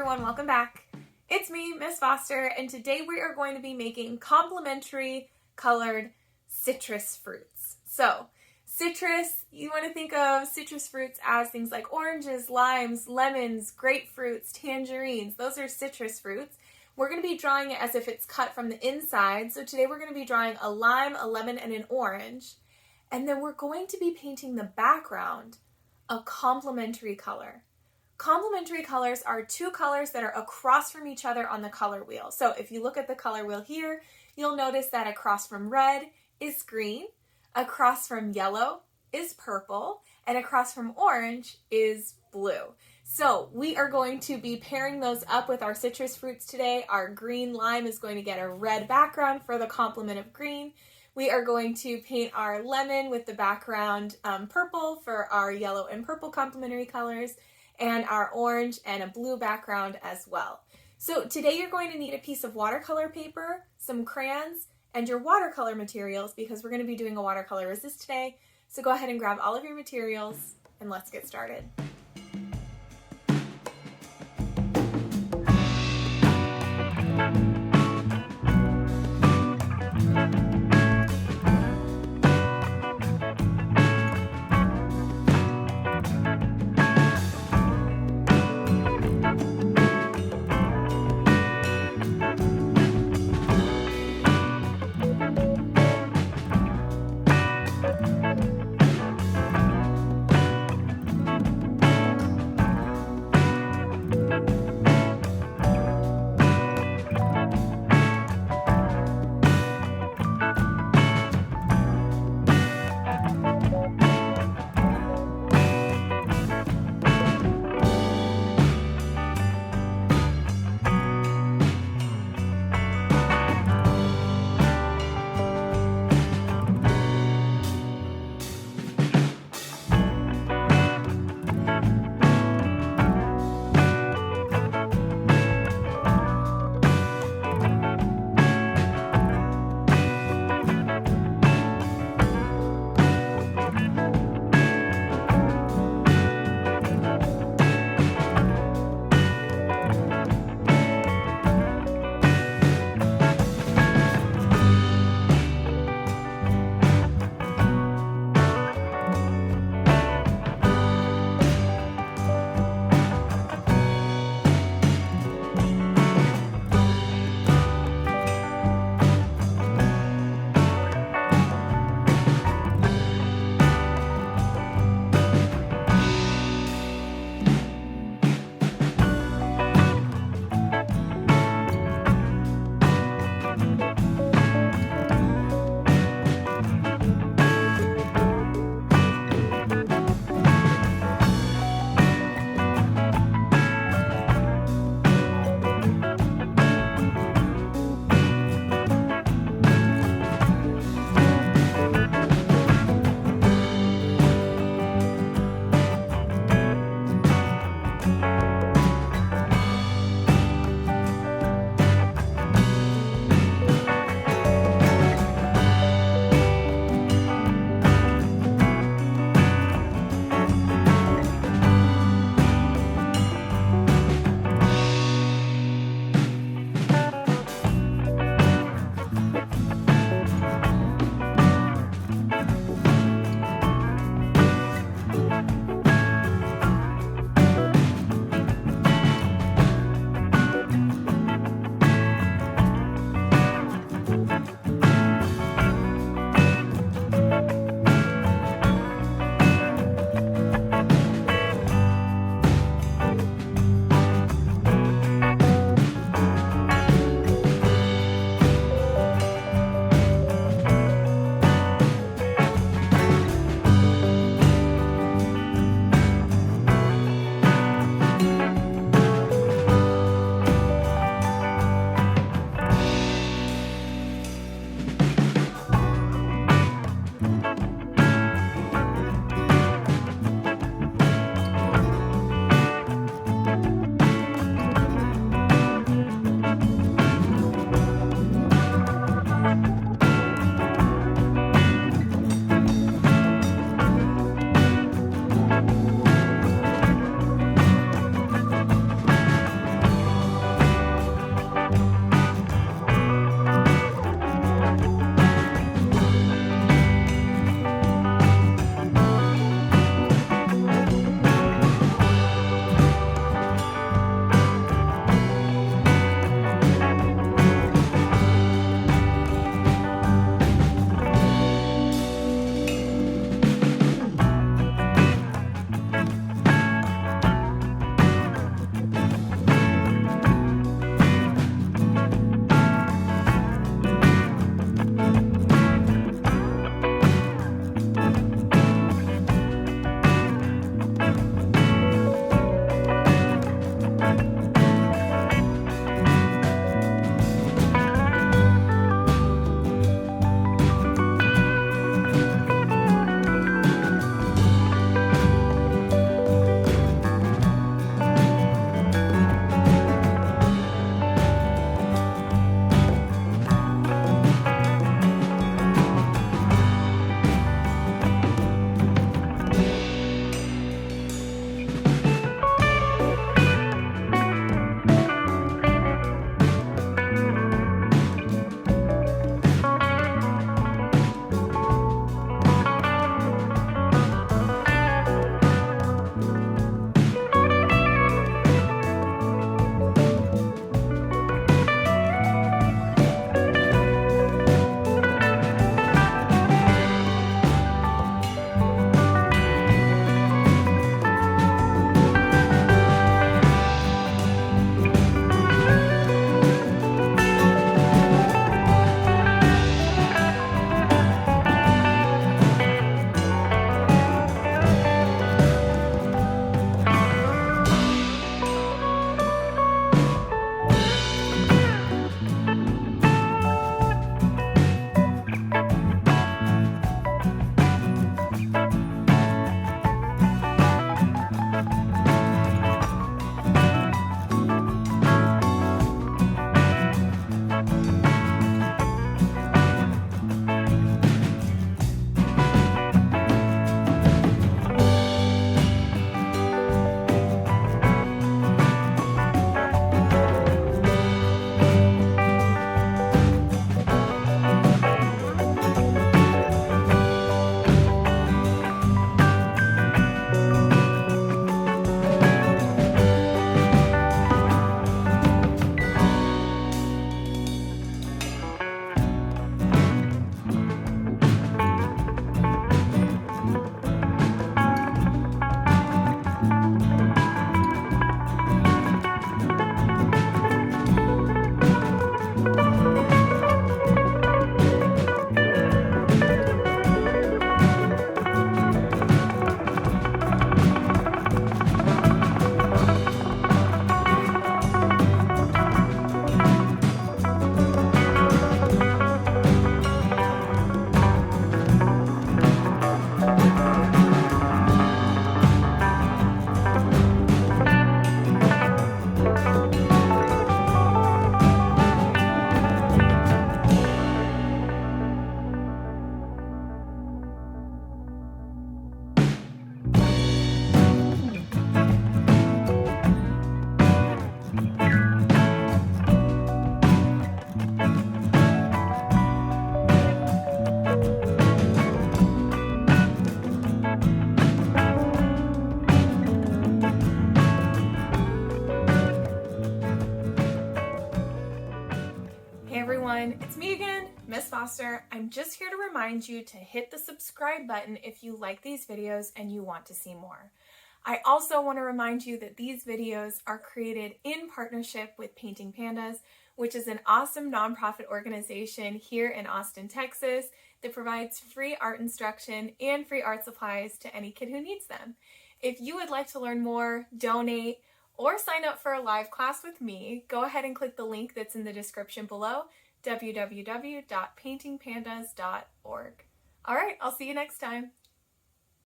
everyone, welcome back. It's me, Miss Foster, and today we are going to be making complementary colored citrus fruits. So, citrus, you want to think of citrus fruits as things like oranges, limes, lemons, grapefruits, tangerines. Those are citrus fruits. We're going to be drawing it as if it's cut from the inside. So today we're going to be drawing a lime, a lemon, and an orange. And then we're going to be painting the background a complementary color. Complementary colors are two colors that are across from each other on the color wheel. So if you look at the color wheel here, you'll notice that across from red is green, across from yellow is purple, and across from orange is blue. So we are going to be pairing those up with our citrus fruits today. Our green lime is going to get a red background for the complement of green. We are going to paint our lemon with the background purple for our yellow and purple complementary colors, and our orange and a blue background as well. So today you're going to need a piece of watercolor paper, some crayons, and your watercolor materials because we're going to be doing a watercolor resist today. So go ahead and grab all of your materials and let's get started. everyone, it's me again, Miss Foster. I'm just here to remind you to hit the subscribe button if you like these videos and you want to see more. I also want to remind you that these videos are created in partnership with Painting Pandas, which is an awesome nonprofit organization here in Austin, Texas that provides free art instruction and free art supplies to any kid who needs them. If you would like to learn more, donate, or sign up for a live class with me, go ahead and click the link that's in the description below, www.paintingpandas.org. All right, I'll see you next time.